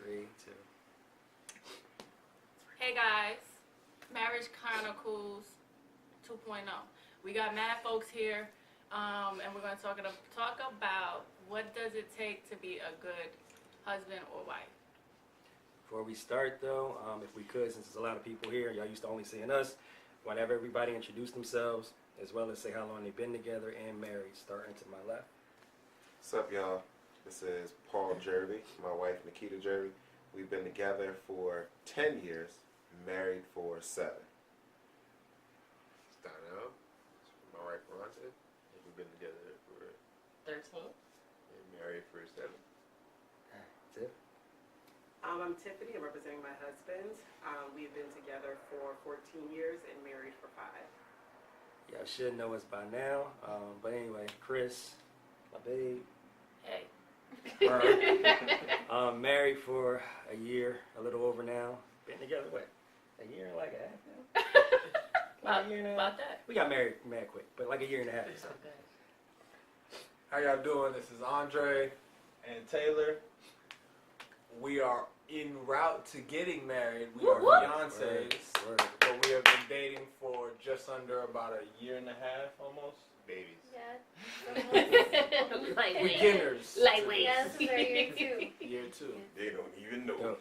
3, 2. Hey guys, Marriage Chronicles 2.0. We got mad folks here, and we're going to talk about what does it take to be a good husband or wife. Before we start, though, if we could, since there's a lot of people here, y'all used to only seeing us, want to have everybody introduce themselves, as well as say how long they've been together and married, starting to my left. What's up, y'all? This is Paul Jervy, my wife Nikita Jervy. We've been together for 10 years, married for 7. Starting out, my wife Ronta, and we've been together for 13. and married for 7. Tiff? I'm Tiffany. I'm representing my husband. We've been together for 14 years and married for 5. Y'all should know us by now. But anyway, Chris, my babe. Hey. Married for a year, a little over now. Been together, what? A year and like a half now? Like a year and a half? About that. We got married mad quick, but like a year and a half or something. How y'all doing? This is Andre and Taylor. We are en route to getting married. We are fiancés, Word. but we have been dating for just under about a year and a half, almost. Babies. Yeah. Lightweight. Beginners. Lightweight. Yeah, this is our year 2. Year 2. They don't even know. Yo.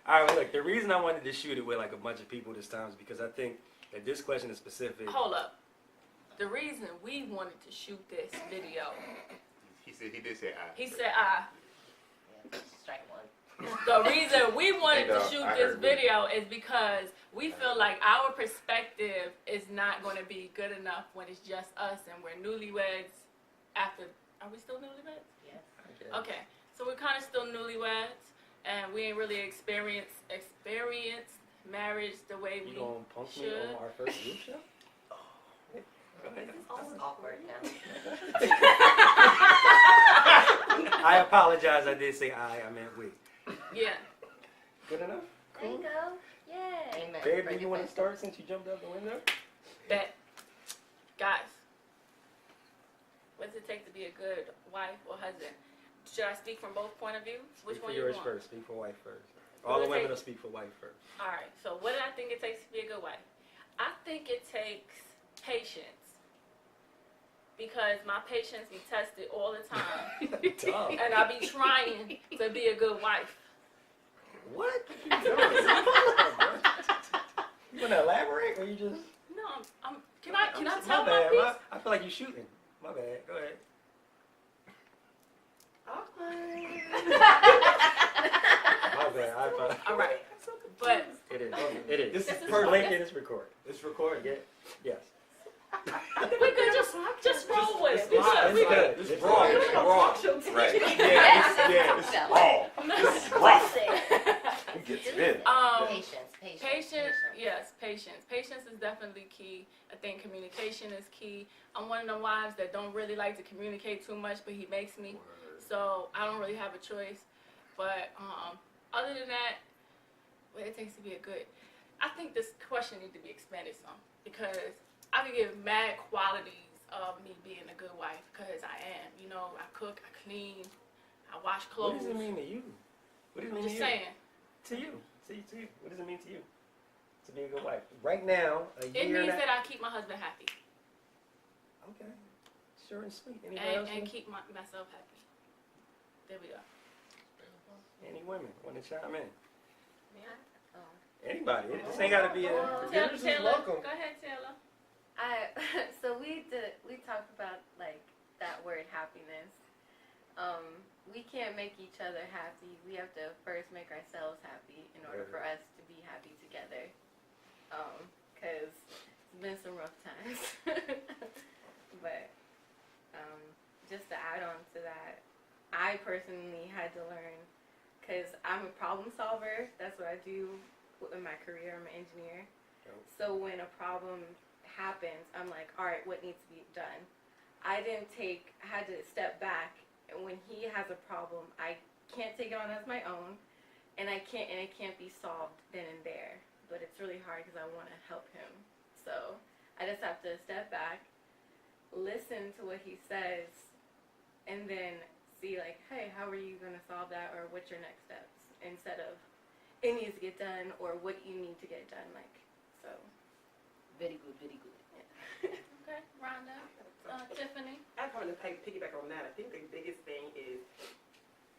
All right, well, look, the reason I wanted to shoot it with like a bunch of people this time is because I think that this question is specific. Hold up. The reason we wanted to shoot this video, He did say I. he said I. Strike one. The reason we wanted to shoot I this heard video is because we feel like our perspective is not going to be good enough when it's just us and we're newlyweds after. Are we still newlyweds? Yes. Okay, so we're kind of still newlyweds and we ain't really experienced marriage the way You we gonna punk me should. on our first group show? Go ahead. That's awkward now. I apologize. I did say I meant we. Yeah. Good enough? There you go. Yay. Amen. Babe, do Bring you it want to back. start since you jumped out the window? Bet. Guys, what does it take to be a good wife or husband? Should I speak from both point of views? Which Speak one for you yours want? first. Speak for wife first. What All do the it women take? will speak for wife first. All right. So what do I think it takes to be a good wife? I think it takes patience. Because my patience be tested all the time. Dumb. And I be trying to be a good wife. What? You want to elaborate or you just... No, can I My tell my bad. piece? I feel like you're shooting. My bad. Go ahead. My bad. I thought... All right. But It is. It is. This is It's perfect. blank and it's recorded. It's recorded. Yeah. Yes. we could just roll with it. We live. good. We It's good. good. It's raw. It's raw. Right. Yeah, it's raw. It's rough. He gets it in. Patience. Patience, yes, patience. Patience is definitely key. I think communication is key. I'm one of the wives that don't really like to communicate too much, but he makes me. So I don't really have a choice. But other than that, what it takes to be a good. I think this question needs to be expanded some because I can give mad qualities of me being a good wife because I am. You know, I cook, I clean, I wash What clothes. does it mean to you? What does it I'm mean just to you? saying. To you. To you. What does it mean to you? To be a good wife. Right now, a year It means and a... that I keep my husband happy. Okay. Short and sweet. Anybody else? And keep myself happy. There we go. Any women want to chime in? Yeah. Anybody. It just ain't got to be a... Beginners is welcome. Go ahead, Taylor. So we talked about like that word happiness. We can't make each other happy. We have to first make ourselves happy in order for us to be happy together. Cause it's been some rough times. But just to add on to that, I personally had to learn, cause I'm a problem solver. That's what I do in my career. I'm an engineer. So when a problem happens, I'm like, all right, what needs to be done? I had to step back, and when he has a problem, I can't take it on as my own, and it can't be solved then and there. But it's really hard because I want to help him. So I just have to step back, listen to what he says, and then see like, hey, how are you gonna solve that, or what's your next steps, instead of it needs to get done or what you need to get done. Like, so. Very good, very good. Okay, Rhonda, Tiffany. I kind of piggyback on that. I think the biggest thing is,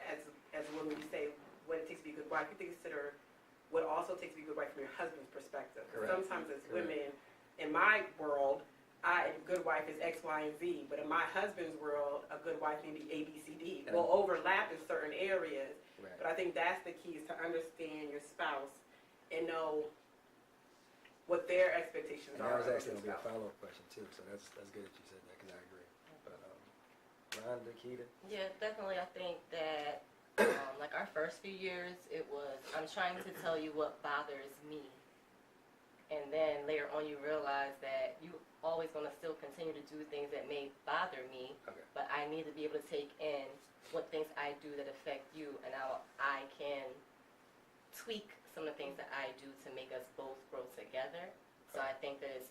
as a woman, you say what it takes to be a good wife. You have to consider what also takes to be a good wife from your husband's perspective. Correct. Sometimes as Correct. women, in my world, a good wife is X, Y, and Z. But in my husband's world, a good wife may be A, B, C, D. Yeah. Will overlap in certain areas. Right. But I think that's the key, is to understand your spouse and know what their expectations And are. that was of actually your going to be a spouse. follow-up question, too. So that's good that you said that, because I agree. But, Rhonda, Keita? Yeah, definitely. I think that like our first few years, it was, I'm trying to tell you what bothers me. And then later on you realize that you always going to still continue to do things that may bother me, Okay. but I need to be able to take in what things I do that affect you, and how I can tweak some of the things that I do to make us both grow together. So I think that it's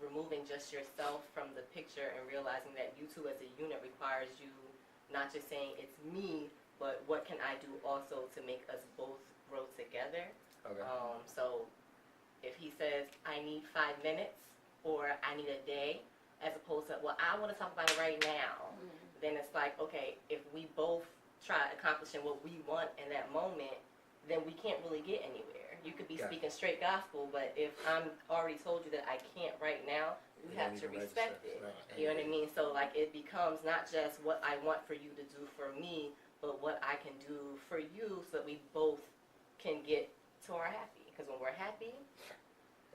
removing just yourself from the picture and realizing that you two as a unit requires you not just saying it's me, but what can I do also to make us both grow together. Okay. So if he says, I need 5 minutes, or I need a day, as opposed to, well, I want to talk about it right now, then it's like, okay, if we both try accomplishing what we want in that moment, then we can't really get anywhere. You could be Got it. speaking straight gospel, but if I'm already told you that I can't right now, you You have don't to even respect register. it. Right. You know what I mean? So like it becomes not just what I want for you to do for me, but what I can do for you so that we both can get to our happy. Because when we're happy,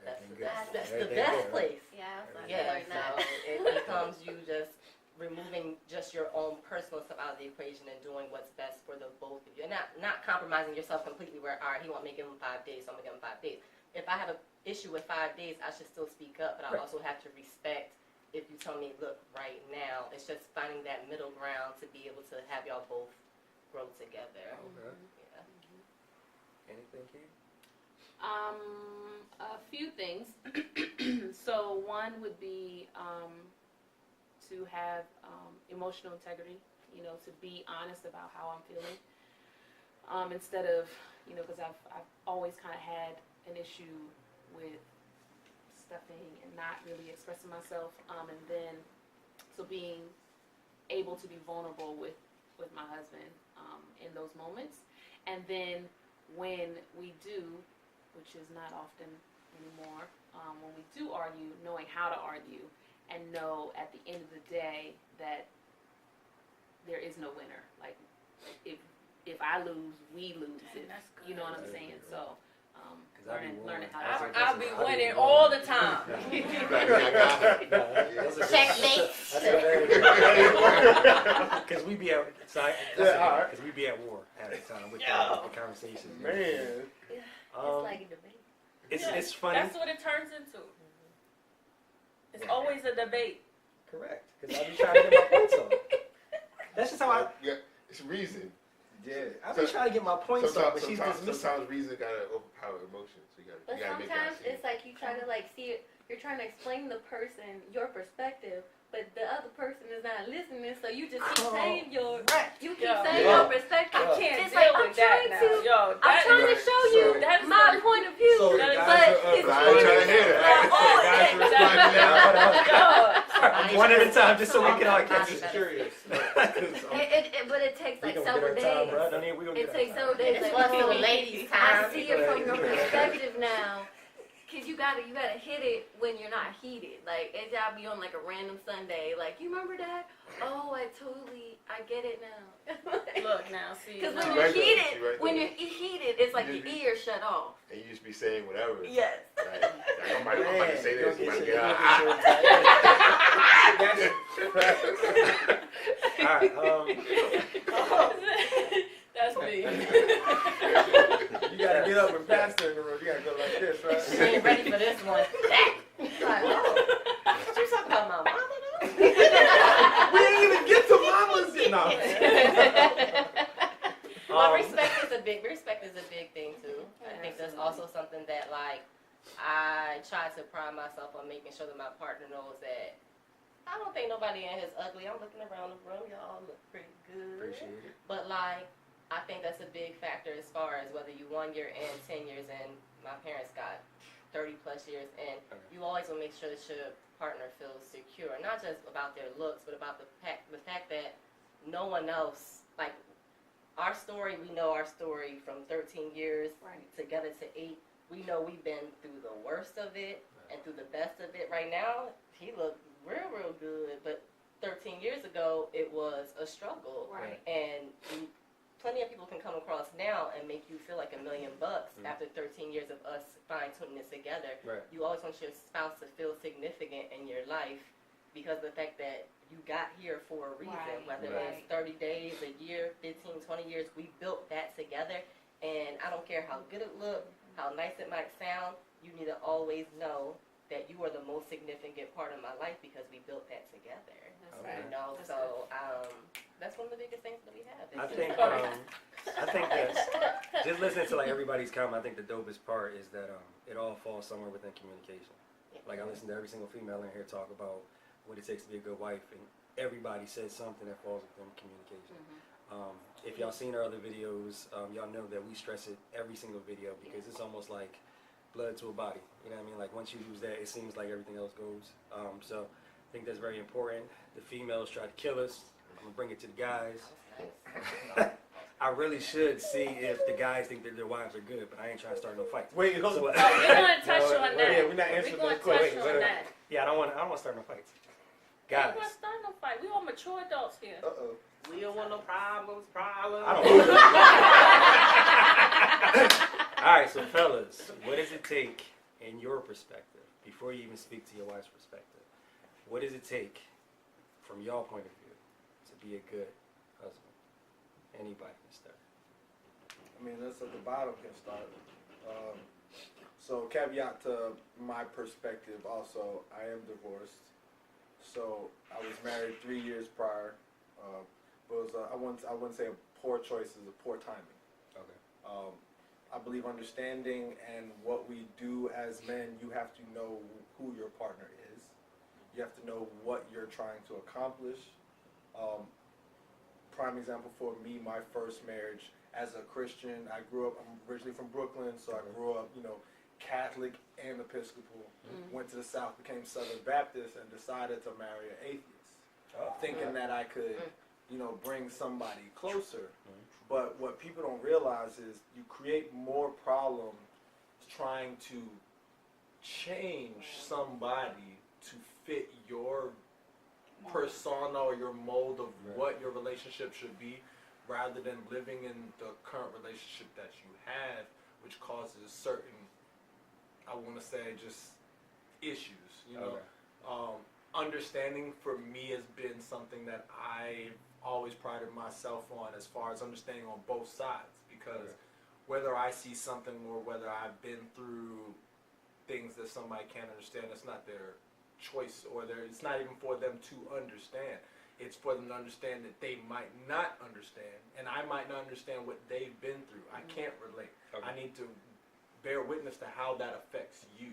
that's Everything the good. best, that's the Everything best good, right? place. Yeah, I was like, Yeah, learn that. so it becomes you just removing just your own personal stuff out of the equation and doing what's best for the both of you. And not compromising yourself completely where, all right, he won't make him 5 days, so I'm going to give him 5 days. If I have an issue with 5 days, I should still speak up, but I Right. also have to respect if you tell me, look, right now, it's just finding that middle ground to be able to have y'all both grow together. Okay. Yeah. Anything, Keita? A few things. So one would be to have emotional integrity, you know, to be honest about how I'm feeling. Instead of, you know, because I've always kind of had an issue with stuffing and not really expressing myself. And then, so being able to be vulnerable with my husband in those moments. And then when we do, which is not often anymore, when we do argue, knowing how to argue and know at the end of the day that there is no winner. Like, if I lose, we lose. You know what I'm saying? So, learning how to I'll be winning all the time. Checkmate. Because we be at, because we be at war at the time with the conversations. Man. It's like a debate. It's funny. That's what it turns into. It's always a debate. Correct. Because I be trying to get my points off. That's just how I. Yeah, it's reason. Yeah, I be trying to get my points off, but she's dismissing. Sometimes reason gotta overpower emotion, so you But gotta make sometimes that it's like you try to like see it. You're trying to explain the person your perspective, but the other person is not listening. So you just keep saying your Yo. perspective. I can't It's deal like, with I'm that trying now. to. Yo, I'm trying to show you that is my what- point of view, So the but guys are it's but I ain't trying to hear that. Guys are responding now. One at a time, just so we can all catch it. Curious. But it takes We like gonna several get our time, days. bro. Don't need- we gonna It get takes our time. several days. It's Like, also oh, ladies' I time. see it from your perspective now. Cause you gotta hit it when you're not heated. Like it gotta be on like a random Sunday. Like you remember that? Oh, I get it now. Look now, see. Cause no. when She you're right though. heated, She right when though. you're heated, it's like You your just be- ears shut off. And you just be saying whatever. Yes. Like, I'm about to say this. I'm about to get Alright, That's me. You gotta get up and pass her in the room. You gotta go like this, She right? ain't ready for this one. Like, oh, what you talking about, my mama? we didn't even get to mama's yet. No. But respect is a big thing too. I think that's also something that like I try to pride myself on making sure that my partner knows that I don't think nobody in here is ugly. I'm looking around the room. Y'all look pretty good. Appreciate it. But like, I think that's a big factor as far as whether you 1 year in, 10 years in. My parents got 30 plus years in. Okay. You always want to make sure that your partner feels secure, not just about their looks, but about the fact that no one else, like our story, we know our story from 13 years Right. together to 8. We know we've been through the worst of it and through the best of it. Right now, he looked real good, but 13 years ago, it was a struggle. Right. And plenty of people can come across now and make you feel like $1 million after 13 years of us fine-tuning this together. Right. You always want your spouse to feel significant in your life because of the fact that you got here for a reason, Right, whether right. it's 30 days, a year, 15, 20 years, we built that together. And I don't care how good it looked, how nice it might sound, you need to always know that you are the most significant part of my life because we built that together. That's Okay. right. You know, That's so that's one of the biggest things that we have. I think that just listening to like everybody's comment, I think the dopest part is that it all falls somewhere within communication. Like I listen to every single female in here talk about what it takes to be a good wife, and everybody says something that falls within communication. If y'all seen our other videos, y'all know that we stress it every single video because it's almost like blood to a body. You know what I mean? Like once you lose that, it seems like everything else goes. So I think that's very important. The females try to kill us. I'm gonna bring it to the guys. I really should see if the guys think that their wives are good, but I ain't trying to start no fights. Wait, hold So, on. We're gonna touch No, on wait, that. Yeah, we're not We're answering gonna those touch questions. on that. yeah, I don't want to start no fights. We're Guys, gonna start no fight. We all mature adults here. Uh-oh. We don't want no problems. I don't All right, so fellas, what does it take in your perspective, before you even speak to your wife's perspective, what does it take from your point of view to be a good husband? Anybody can start. I mean, let's at the bottom can start. So caveat to my perspective also, I am divorced. So I was married 3 years prior. But it was I wouldn't say a poor choice, it was a poor timing. Okay. I believe understanding and what we do as men, you have to know who your partner is. You have to know what you're trying to accomplish. Prime example for me, my first marriage as a Christian. I'm originally from Brooklyn, so I grew up, Catholic and Episcopal. Went to the South, became Southern Baptist, and decided to marry an atheist, thinking that I could, bring somebody closer. But what people don't realize is you create more problems trying to change somebody to fit your persona or your mold of what your relationship should be, rather than living in the current relationship that you have, which causes certain, I want to say, just issues. Understanding for me has been something that I've always prided myself on, as far as understanding on both sides, because whether I see something or whether I've been through things that somebody can't understand, it's not their choice, or it's not even for them to understand. It's for them to understand that they might not understand, and I might not understand what they've been through. I can't relate. I need to bear witness to how that affects you.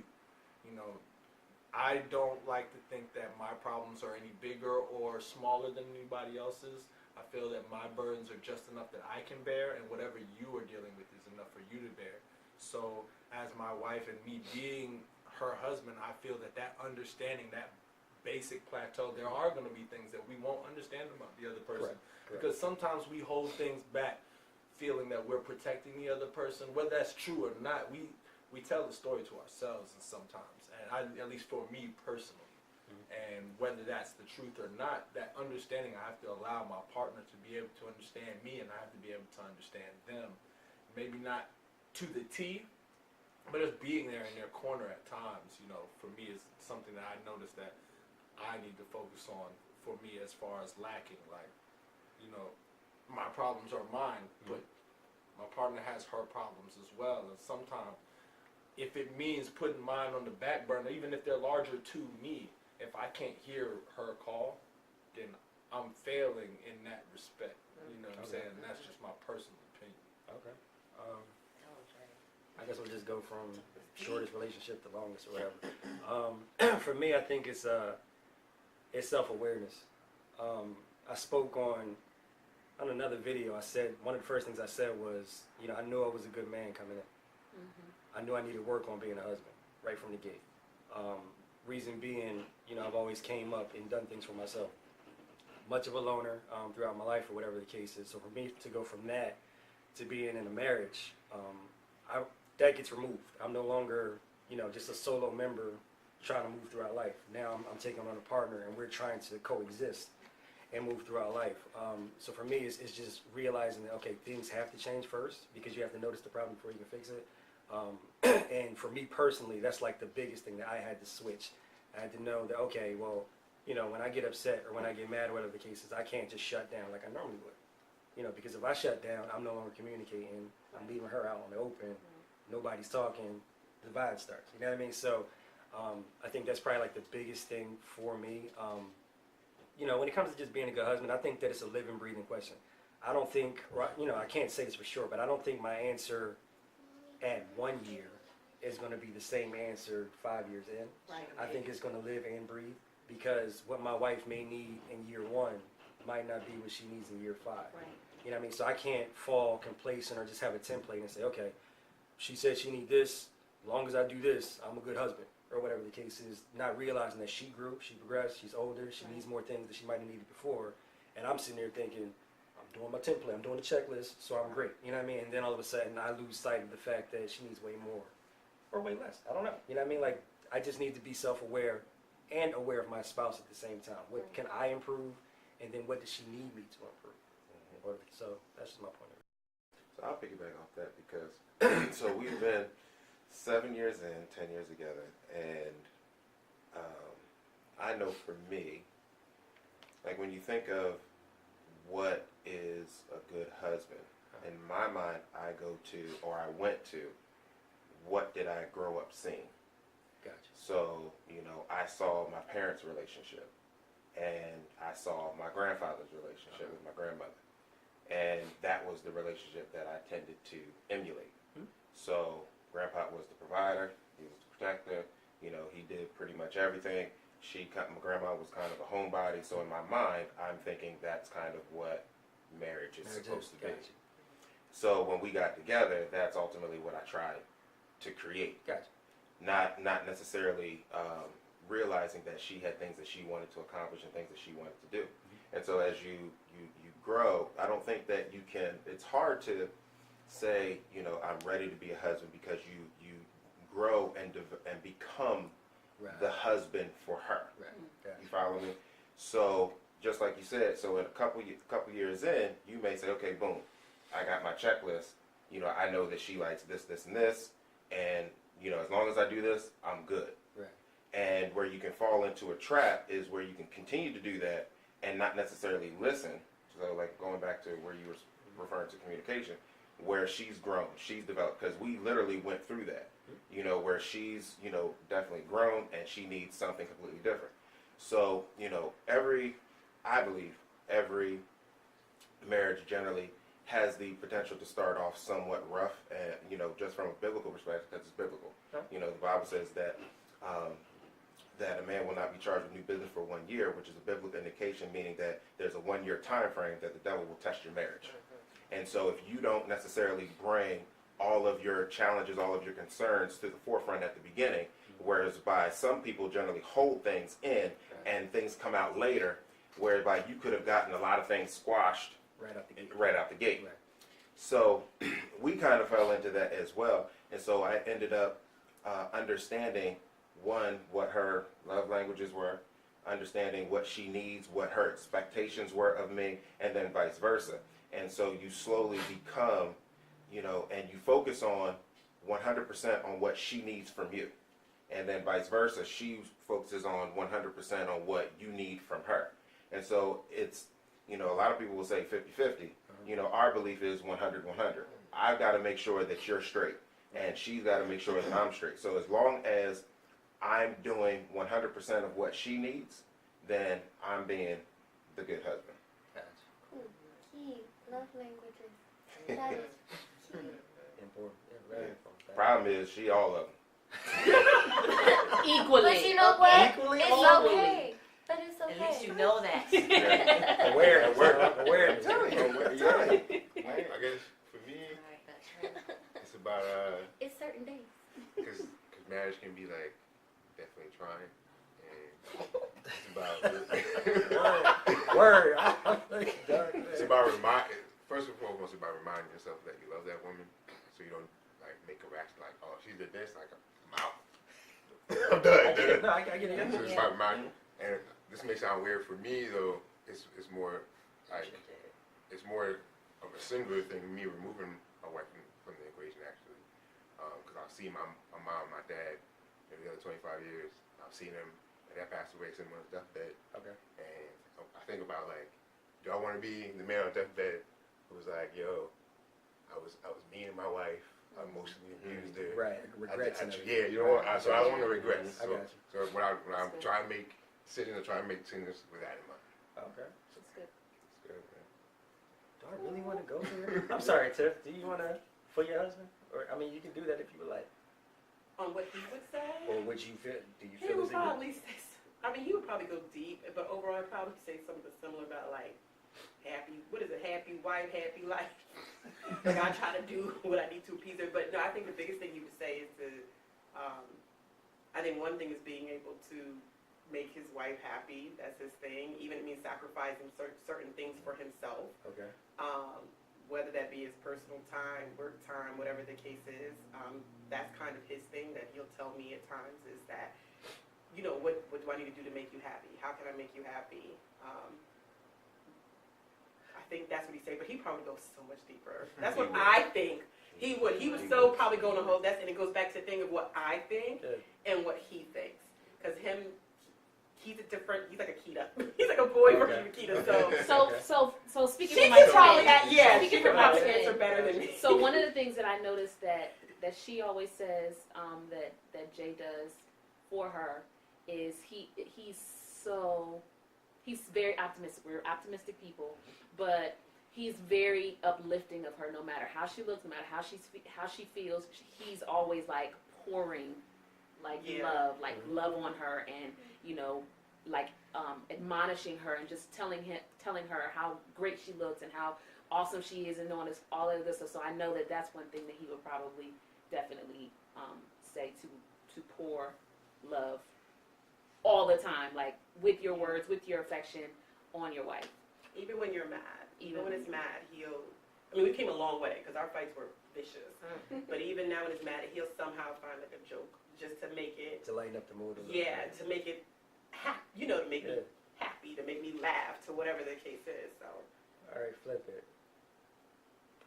I don't like to think that my problems are any bigger or smaller than anybody else's. I feel that my burdens are just enough that I can bear, and whatever you are dealing with is enough for you to bear. So as my wife and me being her husband, I feel that understanding, that basic plateau, there are going to be things that we won't understand about the other person. Correct. Because sometimes we hold things back, feeling that we're protecting the other person. Whether that's true or not, we tell the story to ourselves, and sometimes, and at least for me personally. And whether that's the truth or not, that understanding, I have to allow my partner to be able to understand me, and I have to be able to understand them. Maybe not to the T, but just being there in their corner at times, for me is something that I noticed that I need to focus on for me, as far as lacking. Like, my problems are mine, but my partner has her problems as well. And sometimes, if it means putting mine on the back burner, even if they're larger to me, if I can't hear her call, then I'm failing in that respect. You know what I'm saying? And that's just my personal opinion. Okay. I guess we'll just go from shortest relationship to longest or whatever. For me, I think it's it's self-awareness. I spoke on another video. I said, one of the first things I said was, you know, I knew I was a good man coming in. I knew I needed work on being a husband right from the gate. Reason being, you know, I've always came up and done things for myself. Much of a loner throughout my life, or whatever the case is. So for me to go from that to being in a marriage, that gets removed. I'm no longer, you know, just a solo member trying to move throughout life. Now I'm taking on a partner, and we're trying to coexist and move throughout life. So for me, it's just realizing that, okay, things have to change first, because you have to notice the problem before you can fix it. And for me personally, that's like the biggest thing that I had to switch. I had to know that, okay, well, you know, when I get upset or when I get mad or whatever the case is, I can't just shut down like I normally would. You know, because if I shut down, I'm no longer communicating. I'm leaving her out in the open. Nobody's talking. The vibe starts. You know what I mean? So I think that's probably like the biggest thing for me. You know, when it comes to just being a good husband, I think that it's a living, breathing question. I don't think, you know, I can't say this for sure, but I don't think my answer at 1 year is going to be the same answer 5 years in. Right. I think it's going to live and breathe, because what my wife may need in year 1 might not be what she needs in year 5. Right. You know what I mean? So I can't fall complacent or just have a template and say, okay, she said she need this. As long as I do this, I'm a good husband, or whatever the case is. Not realizing that she grew, she progressed, she's older, she needs more things that she might have needed before. And I'm sitting there thinking, I'm doing my template, I'm doing the checklist, so I'm great. You know what I mean? And then all of a sudden, I lose sight of the fact that she needs way more, or way less. I don't know. You know what I mean? Like, I just need to be self-aware and aware of my spouse at the same time. What can I improve, and then what does she need me to improve? So that's just my point of view. So I'll piggyback off that, because so we've been 7 years in, 10 years together, and I know for me, like when you think of what is a good husband, in my mind I go to, or I went to, what did I grow up seeing? Gotcha. So, you know, I saw my parents' relationship, and I saw my grandfather's relationship with my grandmother. And that was the relationship that I tended to emulate. So Grandpa was the provider, he was the protector, you know, he did pretty much everything. My grandma was kind of a homebody, so in my mind, I'm thinking that's kind of what marriage is supposed to be. Gotcha. So when we got together, that's ultimately what I tried to create. Gotcha. Not necessarily realizing that she had things that she wanted to accomplish and things that she wanted to do. And so as you grow, I don't think that you can, it's hard to say, you know, I'm ready to be a husband, because you grow and become the husband for her. Right. Gotcha. You follow me? So just like you said, so in a couple years in, you may say, okay, boom, I got my checklist. You know, I know that she likes this, this, and this, and you know, as long as I do this, I'm good. Right. And where you can fall into a trap is where you can continue to do that and not necessarily listen. So like going back to where you were referring to communication, where she's grown, she's developed, because we literally went through that, you know, where she's, you know, definitely grown and she needs something completely different. So, you know, I believe every marriage generally has the potential to start off somewhat rough, and, you know, just from a biblical perspective, because it's biblical. You know, the Bible says that that a man will not be charged with new business for 1 year, which is a biblical indication, meaning that there's a 1 year time frame that the devil will test your marriage. And so if you don't necessarily bring all of your challenges, all of your concerns to the forefront at the beginning, whereas by some people generally hold things in and things come out later, whereby you could have gotten a lot of things squashed Right out the gate. right out the gate. Right. So we kind of fell into that as well. And so I ended up understanding, one, what her love languages were, understanding what she needs, what her expectations were of me, and then vice versa. And so you slowly become, you know, and you focus on 100% on what she needs from you. And then vice versa, she focuses on 100% on what you need from her. And so it's, you know, a lot of people will say 50-50. You know, our belief is 100-100. I've got to make sure that you're straight, and she's got to make sure that I'm straight. So as long as I'm doing 100% of what she needs, then I'm being the good husband. Cool. Key. Love languages. That is key. Important. Yeah, very important. Problem is, she all of them. Equally. But you know what? Equally It's all okay. But it's okay. At least you know that. Awareness. I'm Awareness. telling you, yeah. I guess for me, Alright, that's right. it's about It's certain days. because marriage can be like definitely trying, and it's about Word. it's about first and foremost about reminding yourself that you love that woman, so you don't like make a reaction like, oh, she did this, like I'm out. I'm done. No, I get it. So it's about reminding, and this may sound weird for me though. It's more like it's more of a singular thing. Me removing my wife from the equation actually, because I've seen my mom, my dad, in the other 25 years. I've seen them, and they passed away sitting on his deathbed. Okay. And I think about like, do I want to be the man on deathbed who was like, yo, I was mean to my wife, I emotionally abused her. Right. Regrets. and everything. Yeah, you know what? So I don't want to regret. I got you. So when I'm trying to make decisions, I'm trying to make decisions with that in mind. Okay. It's good. It's good, man. Do I really want to go there? I'm sorry, Tiff. Do you want to for your husband? Or I mean, you can do that if you would like. On what he would say? Or would you feel? Do you He feel would as if probably say, I mean, he would probably go deep, but overall, he'd probably say something similar about like happy, what is it, happy wife, happy life. Like I try to do what I need to appease her, but no, I think the biggest thing he would say is to, I think one thing is being able to make his wife happy. That's his thing. Even it means sacrificing certain things for himself. Okay. Whether that be his personal time, work time, whatever the case is. That's kind of his thing that he'll tell me at times is that, you know, what do I need to do to make you happy? How can I make you happy? I think that's what he said, but he probably goes so much deeper. That's what I think he would. He would so probably go on a whole, and it goes back to the thing of what I think and what he thinks. Because he's like a Kita. He's like a boy version of Kita, so. So speaking She for could probably, myself, she speaking could for probably myself. answer better than me. So one of the things that I noticed that she always says that Jay does for her is he's very optimistic. We're optimistic people, but he's very uplifting of her. No matter how she looks, no matter how she feels, he's always like pouring like love on her, and you know, like admonishing her and just telling her how great she looks and how awesome she is and all of this stuff. So I know that that's one thing that he would probably definitely say to pour love all the time, like with your words, with your affection on your wife. Even when you're mad, even when it's mad, we came a long way because our fights were vicious. But even now when it's mad, he'll somehow find like a joke just to make it. to lighten up the mood? A little Yeah, bit? to make it to make me happy, to make me laugh, to whatever the case is. So. All right, flip it.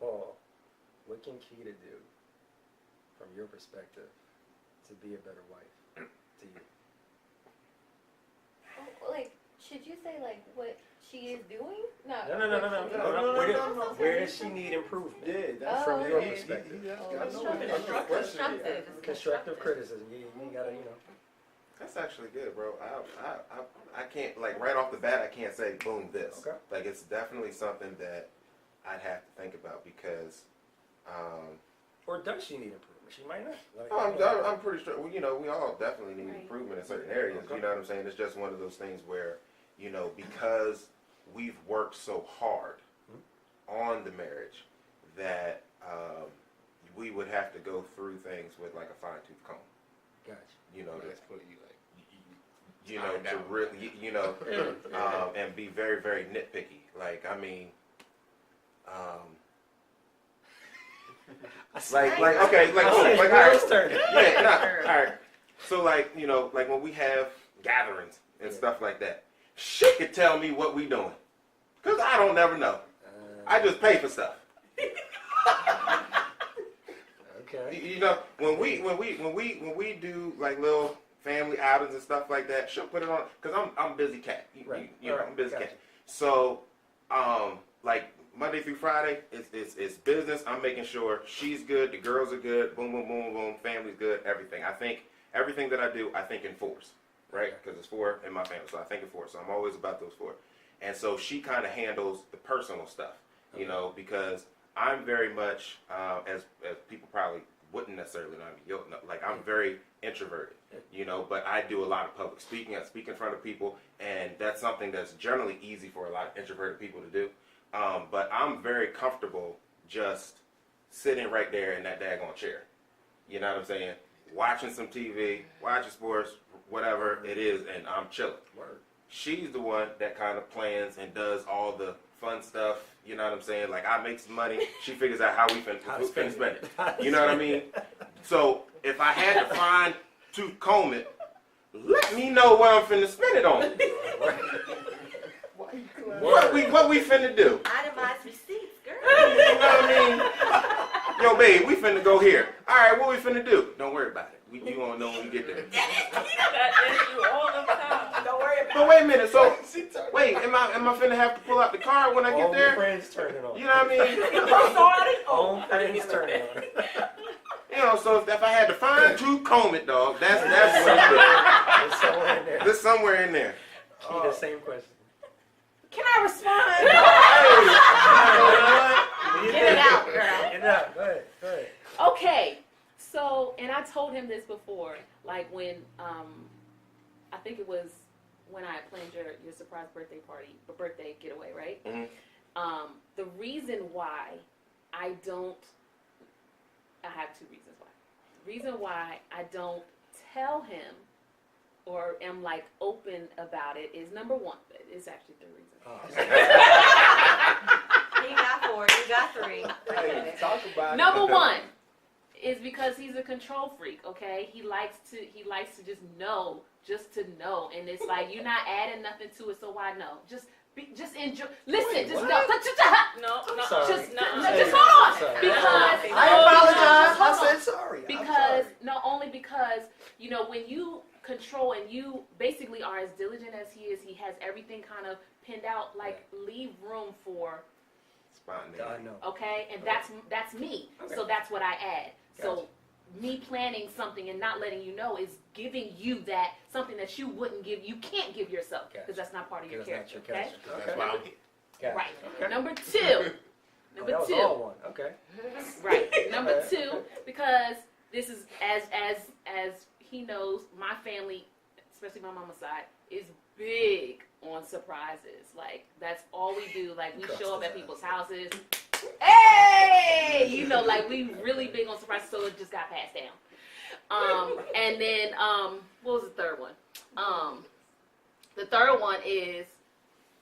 Paul, what can Keita do, from your perspective, to be a better wife to you? Like, should you say like what she is doing? No. No. Where does she need improvement? Yeah, that's from your okay. perspective. Constructive. Constructive criticism. You gotta, That's actually good, bro. I can't, like, right off the bat, I can't say, boom, this. Okay. Like, it's definitely something that I'd have to think about because, Or does she need improvement? She might not. Like, I'm pretty sure, well, we all definitely need Right. improvement in certain areas. Okay. You know what I'm saying? It's just one of those things where, because we've worked so hard on the marriage that we would have to go through things with, like, a fine-tooth comb. Gotcha. Let's put you like. To really, and be very, very nitpicky. Like, I mean, okay, like, all right, all right. So, like, like when we have gatherings and stuff like that, she could tell me what we doing, cause I don't never know. I just pay for stuff. Okay. When we do like little family outings and stuff like that, she'll put it on because I'm busy cat. Right. I'm busy Gotcha. cat. So, like Monday through Friday, it's business. I'm making sure she's good, the girls are good, boom, boom, boom, boom, family's good, everything. I think everything that I do, I think in fours, right? Because it's four in my family, so I think in fours. So I'm always about those four. And so she kind of handles the personal stuff, because I'm very much, as people probably wouldn't necessarily not be guilt. Like I'm very introverted, you know, but I do a lot of public speaking. I speak in front of people, and that's something that's generally easy for a lot of introverted people to do. But I'm very comfortable just sitting right there in that daggone chair. You know what I'm saying? Watching some TV, watching sports, whatever it is, and I'm chilling. Word. She's the one that kind of plans and does all the fun stuff. You know what I'm saying? Like I make some money, she figures out how we finna spend it. You know what I mean? So if I had to find to comb it, let me know what I'm finna spend it on. What we finna do? Itemized receipts, girl. You know what I mean? Yo, babe, we finna go here. All right, what we finna do? Don't worry about it. You gonna know when we get there. That is you all the time. Don't worry about But wait a minute. So wait, am I finna have to pull out the card when I get All there? friends turning on. You know what I mean? All friends turning on. You know, so if I had to fine tooth comb it, dog, that's what it There's somewhere in there. is. There's somewhere in there. Key, the same question. Can I respond? Get it out, girl. Get it out. Go ahead. Go ahead. Okay, so, and I told him this before, like when, I think it was when I planned your surprise birthday getaway, right? Mhm. The reason why I have two reasons why. The reason why I don't tell him or am like open about it is number one, it's actually three reasons. You got 4, you got 3. Hey, talk about Number it. one is because he's a control freak, okay? He likes to just to know. And it's like you're not adding nothing to it, so why no? Just enjoy. Listen, Wait, just what? know. No, sorry. Just no. hold on. Sorry. Because I apologize. Hold on. I said sorry. I'm Because sorry. not only because you know when you control and you basically are as diligent as he is, he has everything kind of pinned out. Like leave room for I know. okay, and that's me. Okay. So that's what I add. Gotcha. So me planning something and not letting you know is giving you that something that you wouldn't give, you can't give yourself because Gotcha. that's not part of your That's not character. your Okay. character. That's why I'm here. Gotcha. Right. Okay. Number two. Oh, Number that was two. all one. Okay. Right. Number Okay. two, because this is as he knows, my family, especially my mama's side, is big on surprises. Like that's all we do. Like we show up at people's houses. Hey, you know, like we really big on surprises. So it just got passed down. And then what was the third one? The third one is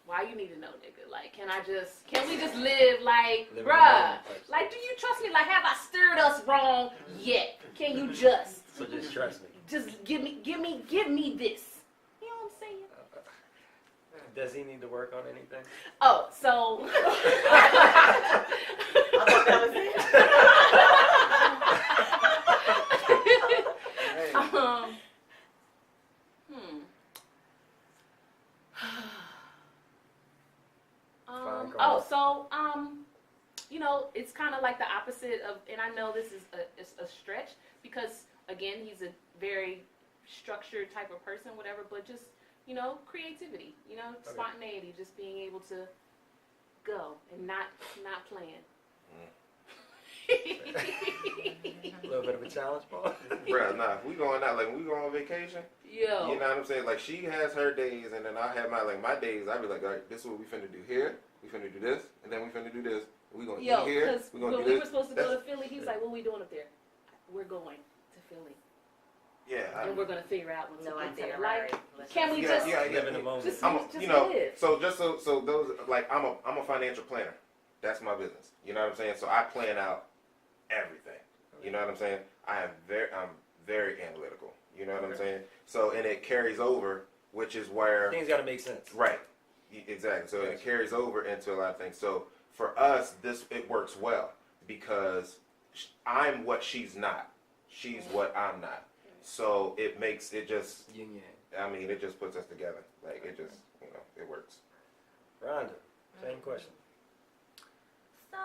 why you need to know, nigga. Like, can we just live like, Live in the bruh? moment, like- Like, do you trust me? Like, have I steered us wrong yet? Can you just So just trust me. give me this? You know what I'm saying? Does he need to work on anything? Oh, so I thought that was it. Hey, you know, it's kind of like the opposite of, and I know this is a stretch because again, he's a very structured type of person, whatever. But just you know, creativity, you know, spontaneity, just being able to go and not plan. A little bit of a challenge, Paul. Bruh, nah, if we going out, like, when we go on vacation, Yo. you know what I'm saying? Like, she has her days, and then I have my days, I be like, all right, this is what we finna do here, we finna do this, and then we finna do this. We gonna Yo, eat here, because we when gonna do we this. were supposed to go to Philly, he was like, what are we doing up there? We're going to Philly. Yeah. And we're going to figure out what No to do there. itinerary. Like, can we just Live in the moment. just I'm a, just you know, live? so those, like, I'm a financial planner. That's my business. You know what I'm saying? So I plan out everything. You know what I'm saying? I'm very analytical. You know what I'm saying? So, and it carries over, which is where Things got to make sense. right, exactly. So it carries over into a lot of things. So for us, it works well because I'm what she's not. She's what I'm not. So it makes it just. Yin yang. I mean, it just puts us together. Like it just, it works. Rhonda, same question. So,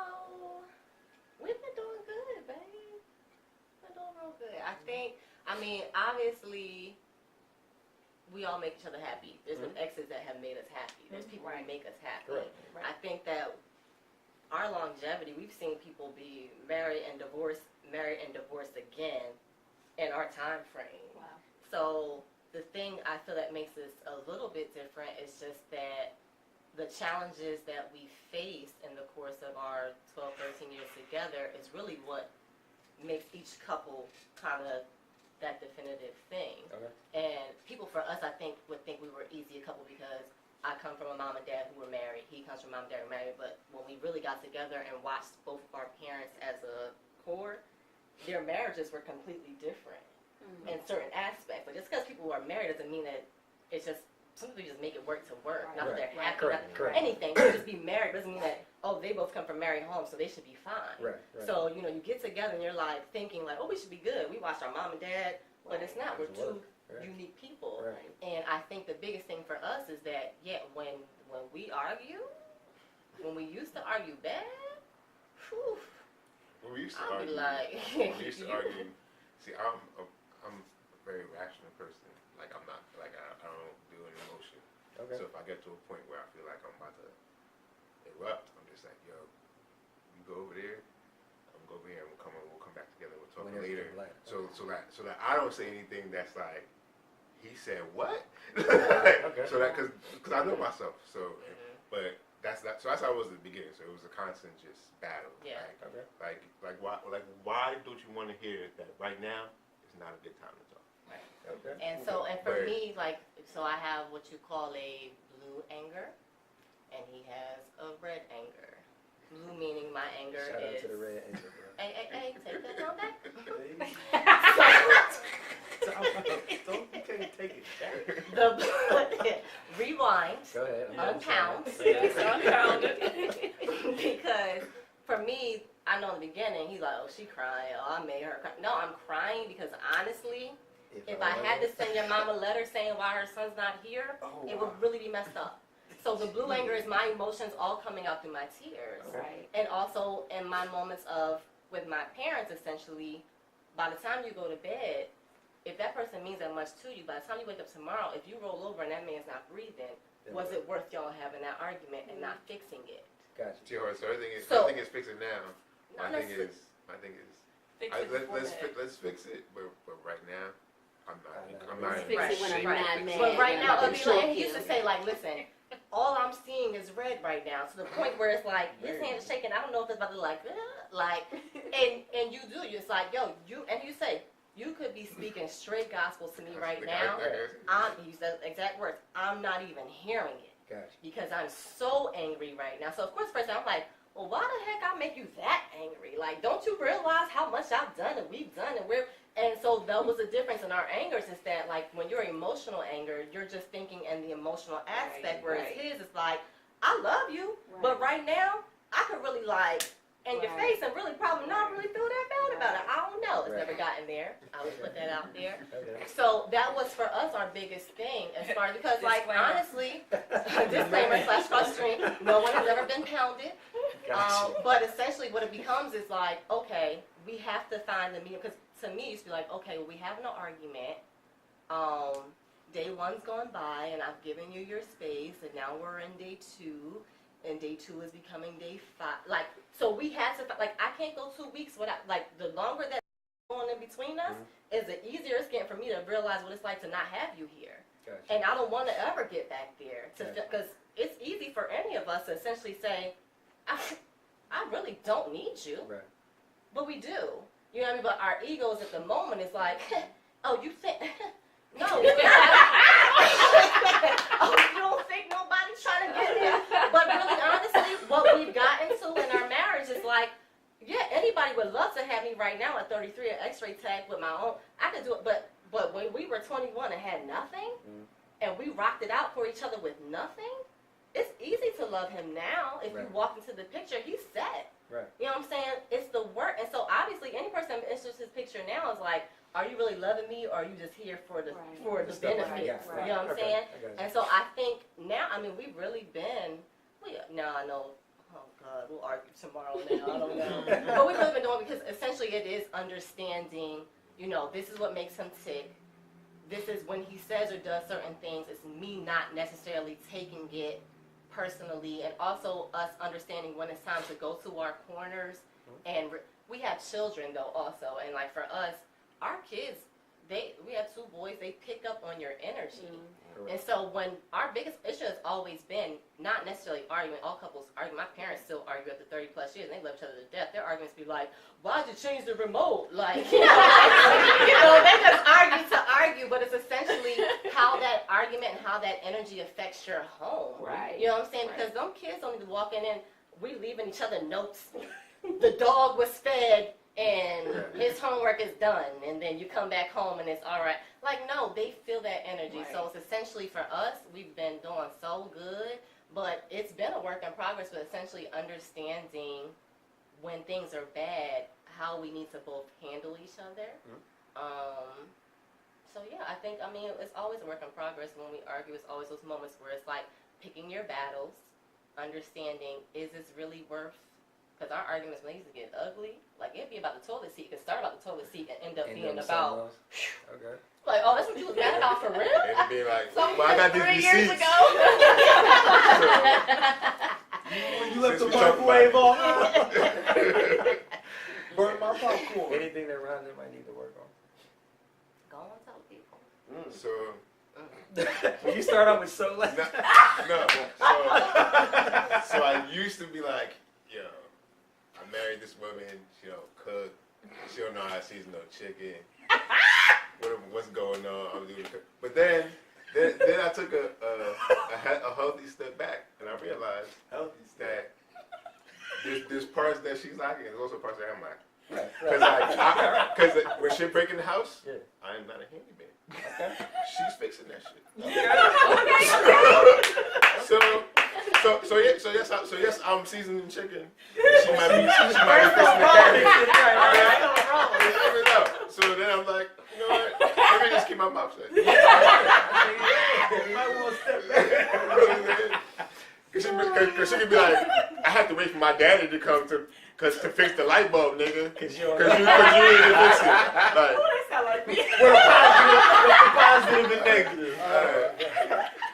we've been doing good, babe. We're doing real good. I mean, obviously, we all make each other happy. There's been exes that have made us happy. There's people who make us happy. Correct. I think that our longevity, we've seen people be married and divorced again in our time frame. Wow. So the thing I feel that makes this a little bit different is just that the challenges that we faced in the course of our 12, 13 years together is really what makes each couple kind of that definitive thing. Okay. And people for us, I think, would think we were easy a couple because I come from a mom and dad who were married. He comes from mom and dad who were married. But when we really got together and watched both of our parents as a core, their marriages were completely different in certain aspects. Like, just because people are married doesn't mean that it's just, some people just make it work to work. Not that they're happy, Correct. anything. They just be married doesn't mean that, oh, they both come from married homes, so they should be fine. Right. So, you get together and you're like thinking like, oh, we should be good. We watched our mom and dad, but it's not. We're two unique people. Right. And I think the biggest thing for us is that, when we argue, when we used to argue bad, whew, When we used to I'll be argue, like, we used to argue. See, I'm a very rational person. Like, I'm not, like, I don't do an emotion. Okay. So if I get to a point where I feel like I'm about to erupt, I'm just like, yo, you go over there, I'm gonna go over here, and we'll come back together, we'll talk Whenever later. you like. So that I don't say anything that's like, he said what? Okay. So that, cause I know myself. So, but that's how it was at the beginning. So it was a constant just battle. Yeah. Okay. Like why don't you want to hear that right now is not a good time to talk? Okay. and for me, so I have what you call a blue anger, and he has a red anger. Blue meaning my anger Shout out is. to the red anger, bro. Hey, take that on back. You can't take it back. The rewind, Go ahead. uncount, Yes, uncounted. because for me, I know in the beginning he's like, oh, she crying, oh, I made her cry. No, I'm crying because honestly, if I had to send your mom a letter saying why her son's not here, it would really be messed up. So the blue anger is my emotions all coming out through my tears. Right. And also in my moments with my parents, essentially, by the time you go to bed, if that person means that much to you, by the time you wake up tomorrow, if you roll over and that man's not breathing, was it worth y'all having that argument and not fixing it? Gotcha. So everything is, So- I think it's fixing now. Not My thing necessarily- is, Fix it before bed. let's fix it. But right now, I'm not. Let's in fix it when I'm shape not to fix mad. it. But right now, I'm sure he used to say, like, listen, all I'm seeing is red right now, to the point where it's like, his hand is shaking, I don't know if it's about to and you do, it's like, yo, and you say, you could be speaking straight gospel to me right now, he said exact words, I'm not even hearing it, Gotcha. because I'm so angry right now. So of course, first I'm like, well, why the heck I make you that angry? Like, don't you realize how much I've done and we've done and so that was the difference in our angers, is that, like, when you're emotional anger, you're just thinking in the emotional aspect, whereas his is like, I love you, but right now, I could really, like, in your face and really probably not really feel that bad about it. I don't know. It's never gotten there. I would put that out there. Okay. So that was, for us, our biggest thing, as far as, because, like, Disclaimer. honestly, disclaimer / cross stream, no one has ever been pounded. Gotcha. But essentially what it becomes is like, okay, we have to find the medium, because to me it used to be like, okay, well, we have no argument, day one's gone by and I've given you your space, and now we're in day two, and day two is becoming day 5, like, so we had to, like, I can't go 2 weeks without, like, the longer that going in between us is the easier it's getting for me to realize what it's like to not have you here. Gotcha. And I don't want to ever get back there, because it's easy for any of us to essentially say, I really don't need you, Right. but we do. You know what I mean? But our egos at the moment is like, oh, you think, no. Oh, you don't think nobody's trying to get in? But really, honestly, what we've gotten to in our marriage is like, yeah, anybody would love to have me right now at 33, an x-ray tag with my own. I could do it, but when we were 21 and had nothing, and we rocked it out for each other with nothing, it's easy to love him now. If you walk into the picture, he's set. Right. You know what I'm saying? It's the work. And so obviously any person that enters his picture now is like, are you really loving me, or are you just here for the The stuff that I benefits? got. You know what I'm Okay, saying? I got you. And so I think now, I mean, we've really been, now I know, oh God, we'll argue tomorrow now, I don't know. But we've really been doing, because essentially it is understanding, you know, this is what makes him tick. This is when he says or does certain things, it's me not necessarily taking it personally, and also us understanding when it's time to go to our corners. And we have children though also, and like for us, our kids, we have 2 boys, they pick up on your energy. And so when our biggest issue has always been not necessarily arguing, all couples argue. My parents still argue after 30 plus years, and they love each other to death. Their arguments be like, why'd you change the remote? Like, you know, they just argue, but it's essentially how that argument and how that energy affects your home. Right. You know what I'm saying? Because them kids don't need to walk in and we leaving each other notes. The dog was fed and his homework is done, and then you come back home and it's all right. Like, no, they feel that energy. Right. So it's essentially for us, we've been doing so good, but it's been a work in progress, but essentially understanding when things are bad, how we need to both handle each other. So yeah, I think, it's always a work in progress. When we argue, it's always those moments where it's like picking your battles, understanding, is this really worth. Because our arguments, when they used to get ugly, like it'd be about the toilet seat. It could start about the toilet seat and end up being about, Okay. like, oh, that's what you was mad about for real? It'd be like, So well, I got these 3 years receipts. ago. When you left the Since we talked microwave on, about- burn my popcorn. Anything that Rhonda might need to work on? Go on, tell people. So, When you start off with so like. no. So I used to be like, yo, I married this woman. She don't cook. She don't know how to season no chicken. What's going on? I'm doing. But then I took a healthy step back, and I realized that there's parts that she's lacking, and there's also parts that I'm lacking. Because when shit break in the house, I am not a handyman. Okay. She's fixing that shit. Okay. So yes, I'm seasoning chicken. She might be fixing the carrot. So then I'm like, you know what? Let me just keep my mouth shut. You might want to step back. Cause she could be like, I have to wait for my daddy to come to fix the light bulb, nigga. Cause you ain't fix it. Like, Oh, they sound like me. What a positive and negative.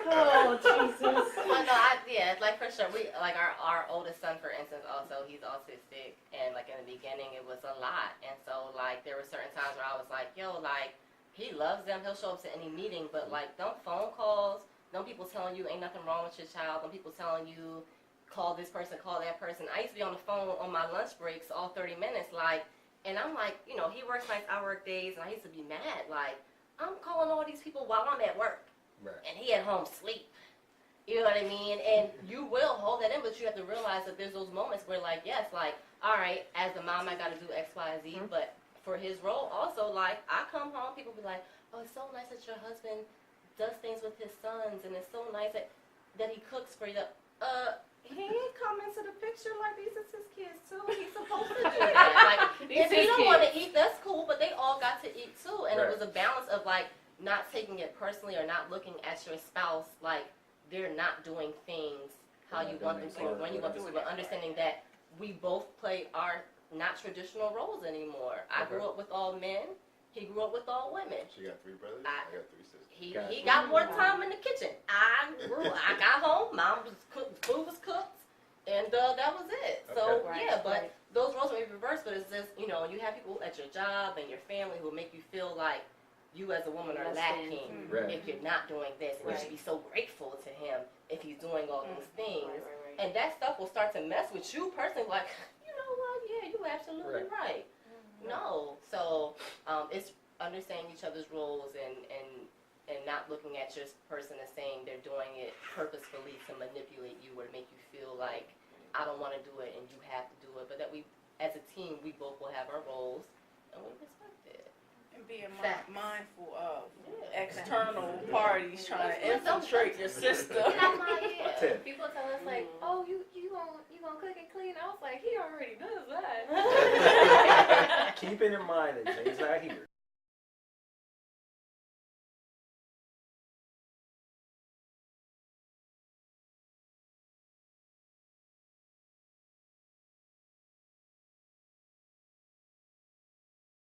Oh, Jesus. Well, no, like for sure. We like our oldest son, for instance. Also, he's autistic, and like in the beginning, it was a lot. And so, like, there were certain times where I was like, "Yo, like, he loves them. He'll show up to any meeting." But like, them phone calls, them people telling you ain't nothing wrong with your child. Them people telling you, call this person, call that person. I used to be on the phone on my lunch breaks all 30 minutes, like, and I'm like, you know, he works nights, I work days, and I used to be mad, like, I'm calling all these people while I'm at work. Right. And he at home sleep. You know what I mean? And you will hold that in, but you have to realize that there's those moments where, like, yes, like, all right, as the mom, I got to do X, Y, Z. But for his role, also, like, I come home, people be like, oh, it's so nice that your husband does things with his sons, and it's so nice that he cooks for you. He ain't come into the picture like these is his kids too. He's supposed to do that. Like, if he don't want to eat, that's cool, but they all got to eat too. And it was a balance of like not taking it personally or not looking at your spouse like they're not doing things how you want them to or when you want them to, but understanding that we both play our not traditional roles anymore. I grew up with all men. He grew up with all women. she got 3 brothers. I got 3 sisters. He got more time in the kitchen. I got home, food was cooked, and that was it. So but those roles may be reversed, but it's just, you know, you have people at your job and your family who make you feel like you as a woman are lacking if you're not doing this. And you should be so grateful to him if he's doing all these things. And that stuff will start to mess with you personally, like, you know what, yeah, you're absolutely right. No. So it's understanding each other's roles and not looking at your person as saying they're doing it purposefully to manipulate you or to make you feel like I don't want to do it and you have to do it. But that we, as a team, we both will have our roles and we respect it. And being mindful of external parties trying to infiltrate your system. People tell us like, oh, you gonna cook and clean. I was like, he already does that. Keeping in mind that Jay's not here.